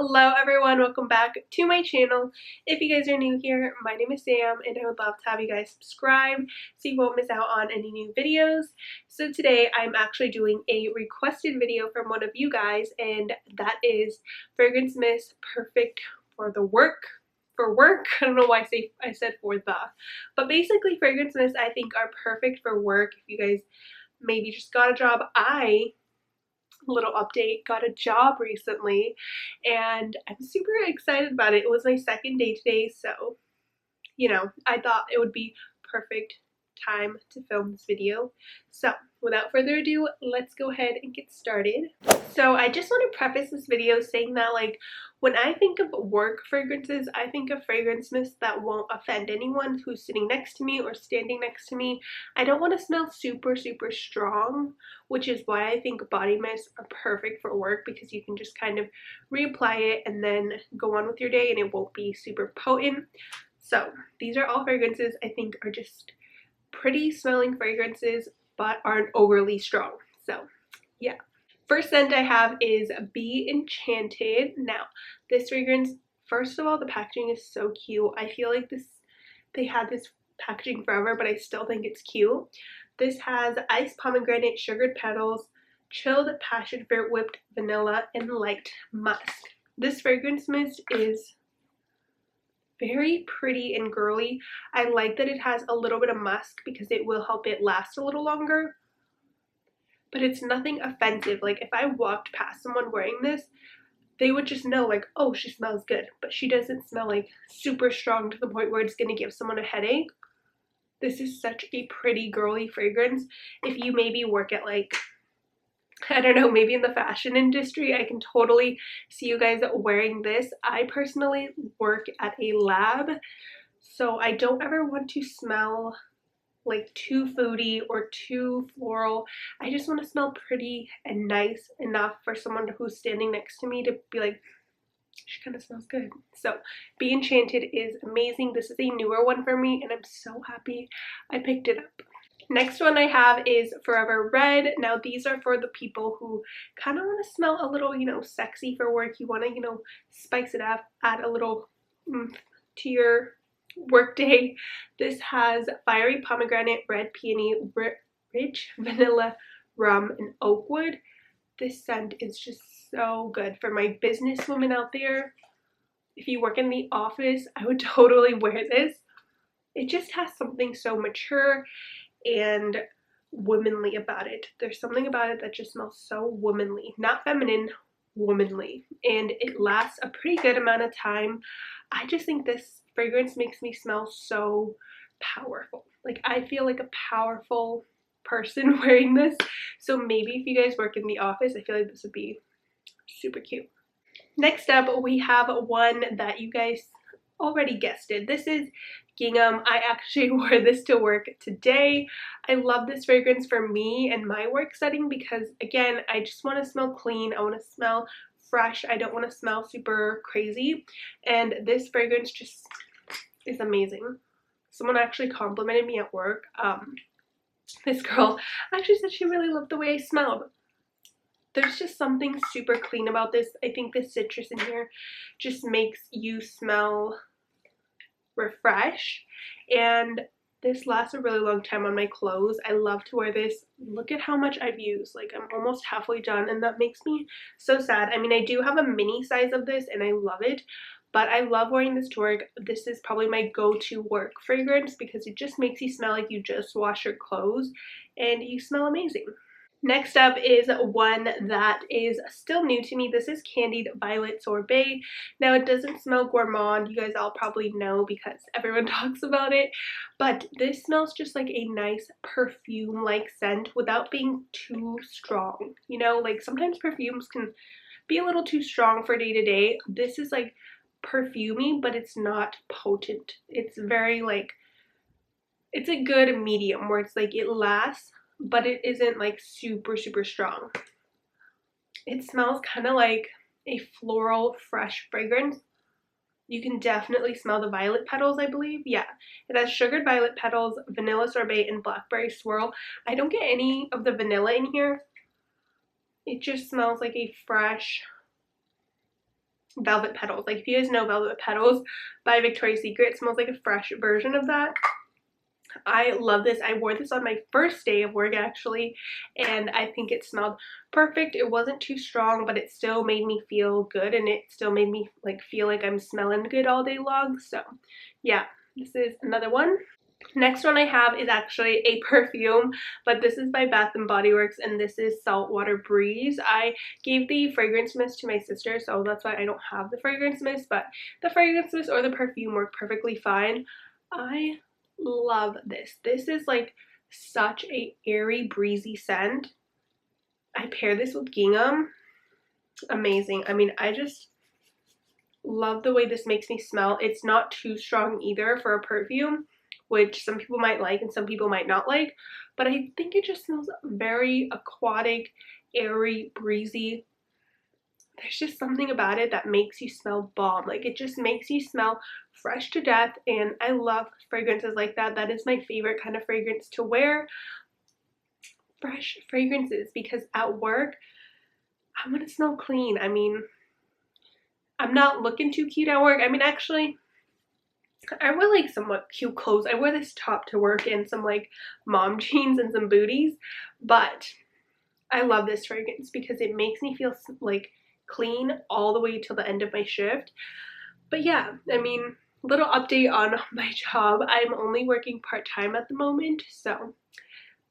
Hello everyone, welcome back to my channel. If you guys are new here, my name is Sam and I would love to have you guys subscribe so you won't miss out on any new videos. So today I'm actually doing a requested video from one of you guys, and that is Fragrance Mist Perfect for work. I don't know why I said for the. But basically Fragrance Mist I think are perfect for work if you guys maybe just got a job. Little update, got a job recently and I'm super excited about it. It was my second day today, so I thought it would be perfect time to film this video. So without further ado, let's go ahead and get started. So I just want to preface this video saying that when I think of work fragrances, I think of fragrance mists that won't offend anyone who's sitting next to me or standing next to me. I don't want to smell super strong, which is why I think body mists are perfect for work, because you can just kind of reapply it and then go on with your day and it won't be super potent. So these are all fragrances I think are just pretty smelling fragrances but aren't overly strong. So yeah. First scent I have is Be Enchanted. Now, this fragrance, first of all, the packaging is so cute. I feel like they had this packaging forever, but I still think it's cute. This has iced pomegranate, sugared petals, chilled passion fruit, whipped vanilla, and light musk. This fragrance mist is very pretty and girly. I like that it has a little bit of musk because it will help it last a little longer. But it's nothing offensive. Like if I walked past someone wearing this, they would just know like, oh, she smells good. But she doesn't smell like super strong to the point where it's going to give someone a headache. This is such a pretty girly fragrance. If you maybe work at I don't know, maybe in the fashion industry, I can totally see you guys wearing this. I personally work at a lab, so I don't ever want to smell like too foodie or too floral. I just want to smell pretty and nice enough for someone who's standing next to me to be like, she kind of smells good. So Be Enchanted is amazing. This is a newer one for me and I'm so happy I picked it up. Next one I have is Forever Red. Now these are for the people who kind of want to smell a little, sexy for work. You want to, spice it up, add a little to your workday. This has fiery pomegranate, red peony, rich vanilla, rum, and oak wood. This scent is just so good for my business women out there. If you work in the office, I would totally wear this. It just has something so mature and womanly about it. There's something about it that just smells so womanly, not feminine, womanly, and it lasts a pretty good amount of time. I just think this fragrance makes me smell so powerful. Like I feel like a powerful person wearing this. So maybe if you guys work in the office, I feel like this would be super cute. Next up, we have one that you guys already guessed it. This is Gingham. I actually wore this to work today. I love this fragrance for me and my work setting because, again, I just want to smell clean. I want to smell fresh. I don't want to smell super crazy. And this fragrance just is amazing. Someone actually complimented me at work. This girl actually said she really loved the way I smelled. There's just something super clean about this. I think the citrus in here just makes you smell refreshed, and this lasts a really long time on my clothes. I love to wear this. Look at how much I've used. Like I'm almost halfway done and that makes me so sad. I mean, I do have a mini size of this and I love it, but I love wearing this to work. This is probably my go-to work fragrance because it just makes you smell like you just washed your clothes and you smell amazing. Next up is one that is still new to me. This is Candied Violet Sorbet. Now it doesn't smell gourmand. You guys all probably know because everyone talks about it. But this smells just like a nice perfume-like scent without being too strong. Like sometimes perfumes can be a little too strong for day to day. This is like perfumey, but it's not potent. It's very it's a good medium where it's like it lasts, but it isn't like super strong. It smells kind of like a floral fresh fragrance. You can definitely smell the violet petals, I believe. Yeah, it has sugared violet petals, vanilla sorbet, and blackberry swirl. I don't get any of the vanilla in here. It just smells like a fresh, Velvet Petals. Like, if you guys know Velvet Petals by Victoria's Secret, it smells like a fresh version of that. I love this. I wore this on my first day of work actually, and I think it smelled perfect. It wasn't too strong, but it still made me feel good, and it still made me like feel like I'm smelling good all day long. So yeah, this is another one. Next one I have is actually a perfume, but this is by Bath and Body Works, and this is Saltwater Breeze. I gave the fragrance mist to my sister, so that's why I don't have the fragrance mist, but the fragrance mist or the perfume work perfectly fine. I love this. This is like such a airy, breezy scent. I pair this with gingham. Amazing. I mean, I just love the way this makes me smell. It's not too strong either for a perfume, which some people might like and some people might not like, but I think it just smells very aquatic, airy, breezy. There's just something about it that makes you smell bomb. Like, it just makes you smell fresh to death, and I love fragrances like that. That is my favorite kind of fragrance to wear. Fresh fragrances, because at work, I want to smell clean. I mean, I'm not looking too cute at work. I mean, actually, I wear like somewhat cute clothes. I wear this top to work and some like mom jeans and some booties, but I love this fragrance because it makes me feel like clean all the way till the end of my shift. But yeah, I mean, little update on my job. I'm only working part-time at the moment, so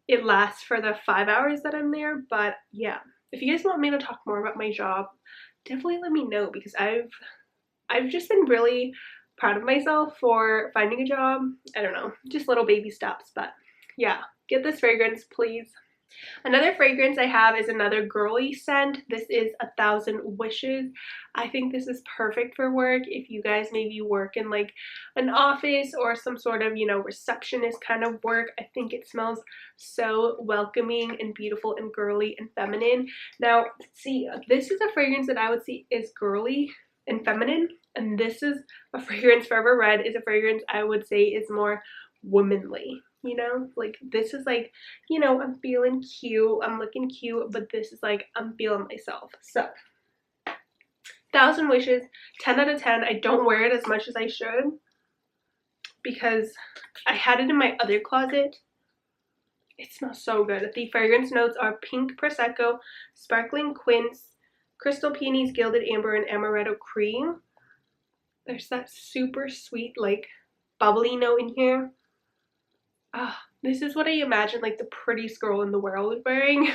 it lasts for the 5 hours that I'm there. But yeah, if you guys want me to talk more about my job, definitely let me know, because I've just been really proud of myself for finding a job. I don't know, just little baby steps. But yeah, get this fragrance, please. Another fragrance I have is another girly scent. This is 1,000 Wishes. I think this is perfect for work. If you guys maybe work in like an office or some sort of, you know, receptionist kind of work, I think it smells so welcoming and beautiful and girly and feminine. Now, see, this is a fragrance that I would say is girly and feminine, and this is a fragrance, Forever Red is a fragrance I would say is more womanly. You know, like, this is like, you know, I'm feeling cute, I'm looking cute, but this is like, I'm feeling myself. So 1,000 Wishes, 10 out of 10. I don't wear it as much as I should because I had it in my other closet. It smells so good. The fragrance notes are pink prosecco, sparkling quince, crystal peonies, gilded amber, and amaretto cream. There's that super sweet, like, bubbly note in here. Ah, this is what I imagine like the prettiest girl in the world wearing.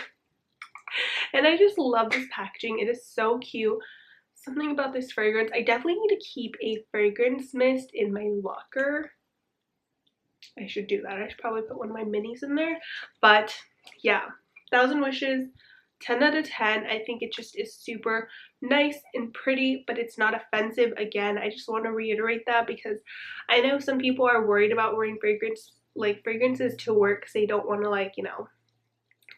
And I just love this packaging. It is so cute. Something about this fragrance. I definitely need to keep a fragrance mist in my locker. I should do that. I should probably put one of my minis in there. But yeah, 1,000 Wishes, 10 out of 10. I think it just is super nice and pretty, but it's not offensive. Again, I just want to reiterate that because I know some people are worried about wearing fragrances to work because they don't want to, like, you know,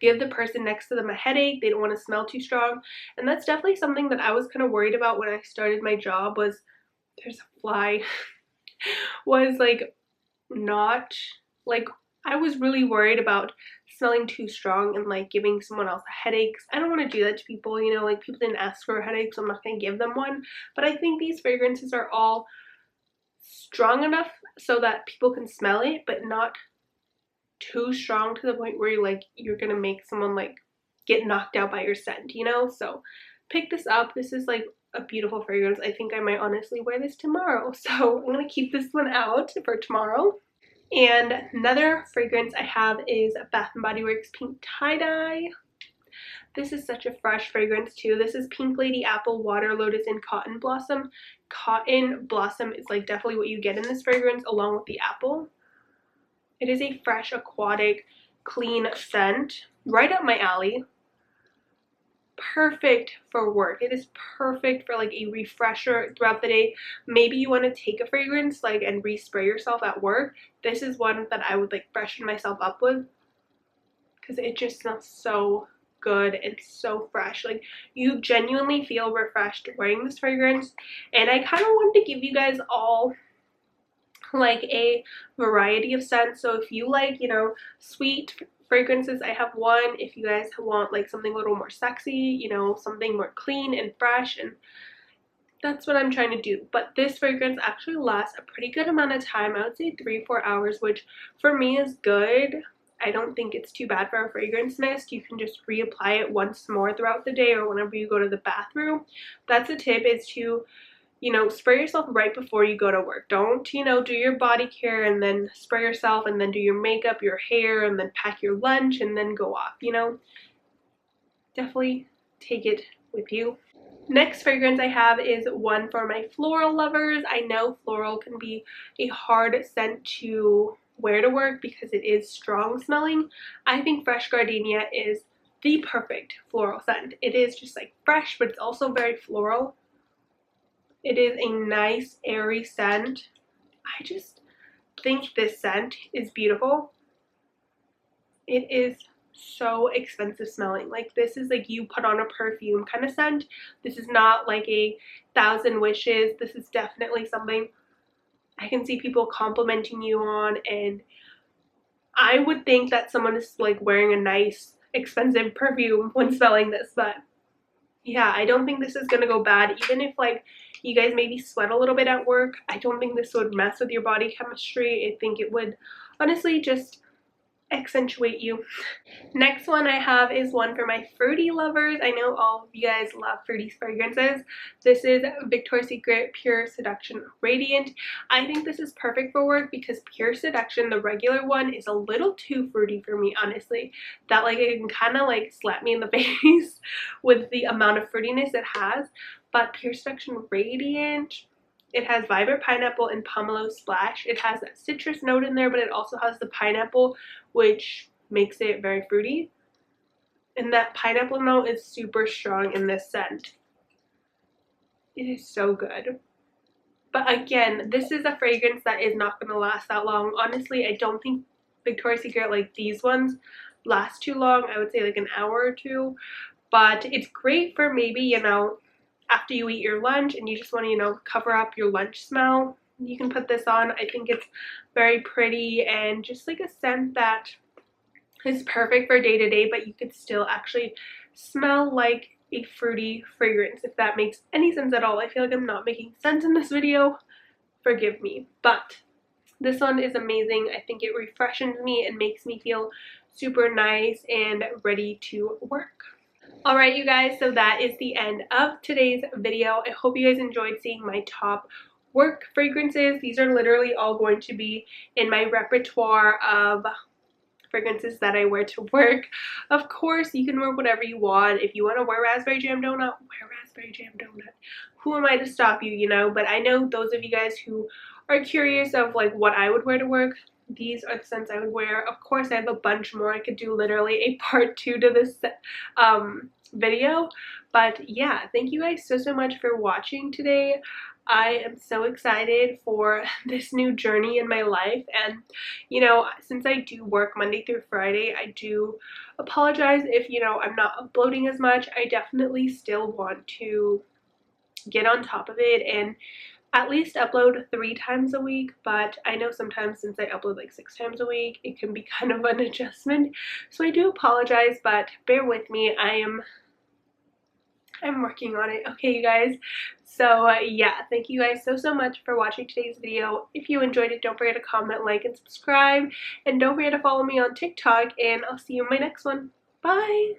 give the person next to them a headache. They don't want to smell too strong. And that's definitely something that I was kind of worried about when I started my job. Was there's a fly was like, not like, I was really worried about smelling too strong and like giving someone else a headache. I don't want to do that to people, you know, like, people didn't ask for a headache, so I'm not going to give them one. But I think these fragrances are all strong enough so that people can smell it, but not too strong to the point where you're gonna make someone like get knocked out by your scent, you know? So pick this up. This is like a beautiful fragrance. I think I might honestly wear this tomorrow. So I'm gonna keep this one out for tomorrow. And another fragrance I have is Bath and Body Works Pink Tie-Dye. This is such a fresh fragrance too. This is Pink Lady Apple, Water Lotus, and Cotton Blossom. Cotton Blossom is like definitely what you get in this fragrance along with the apple. It is a fresh, aquatic, clean scent. Right up my alley. Perfect for work. It is perfect for like a refresher throughout the day. Maybe you want to take a fragrance like and respray yourself at work. This is one that I would like freshen myself up with because it just smells so good and so fresh. Like, you genuinely feel refreshed wearing this fragrance. And I kind of wanted to give you guys all like a variety of scents. So if you like, you know, sweet fragrances, I have one. If you guys want like something a little more sexy, you know, something more clean and fresh and that's what I'm trying to do. But this fragrance actually lasts a pretty good amount of time. I would say 3-4 hours, which for me is good. I don't think it's too bad for a fragrance mist. You can just reapply it once more throughout the day or whenever you go to the bathroom. That's a tip, is to, you know, spray yourself right before you go to work. Don't, you know, do your body care and then spray yourself and then do your makeup, your hair, and then pack your lunch and then go off, you know. Definitely take it with you. Next fragrance I have is one for my floral lovers. I know floral can be a hard scent to wear to work because it is strong smelling. I think fresh gardenia is the perfect floral scent. It is just like fresh, but it's also very floral. It is a nice airy scent. I just think this scent is beautiful. It is so expensive smelling. Like, this is like you put on a perfume kind of scent. This is not like a 1,000 wishes. This is definitely something I can see people complimenting you on, and I would think that someone is like wearing a nice expensive perfume when smelling this. But yeah, I don't think this is gonna go bad. Even if like you guys maybe sweat a little bit at work, I don't think this would mess with your body chemistry. I think it would honestly just accentuate you. Next one I have is one for my fruity lovers. I know all of you guys love fruity fragrances. This is Victoria's Secret Pure Seduction Radiant. I think this is perfect for work because Pure Seduction, the regular one, is a little too fruity for me, honestly. That like it can kind of like slap me in the face with the amount of fruitiness it has. But Pure Seduction Radiant, it has vibrant pineapple and pomelo splash. It has that citrus note in there, but it also has the pineapple, which makes it very fruity. And that pineapple note is super strong in this scent. It is so good. But again, this is a fragrance that is not going to last that long. Honestly, I don't think Victoria's Secret, like these ones, last too long. I would say like an hour or two. But it's great for maybe, you know, after you eat your lunch and you just want to, you know, cover up your lunch smell. You can put this on. I think it's very pretty and just like a scent that is perfect for day to day, but you could still actually smell like a fruity fragrance, if that makes any sense at all. I feel like I'm not making sense in this video. Forgive me. But this one is amazing. I think it refreshes me and makes me feel super nice and ready to work. Alright you guys, so that is the end of today's video. I hope you guys enjoyed seeing my top work fragrances. These are literally all going to be in my repertoire of fragrances that I wear to work. Of course, you can wear whatever you want. If you want to wear raspberry jam donut, wear raspberry jam donut. Who am I to stop you, you know? But I know those of you guys who are curious of like what I would wear to work, these are the scents I would wear. Of course, I have a bunch more. I could do literally a part 2 to this video. But yeah, thank you guys so much for watching today. I am so excited for this new journey in my life, and you know, since I do work Monday through Friday, I do apologize if, you know, I'm not uploading as much. I definitely still want to get on top of it and at least upload 3 times a week, but I know sometimes since I upload like 6 times a week, it can be kind of an adjustment. So I do apologize, but bear with me. I'm working on it, okay you guys? So yeah, thank you guys so much for watching today's video. If you enjoyed it, don't forget to comment, like, and subscribe. And don't forget to follow me on TikTok, and I'll see you in my next one. Bye!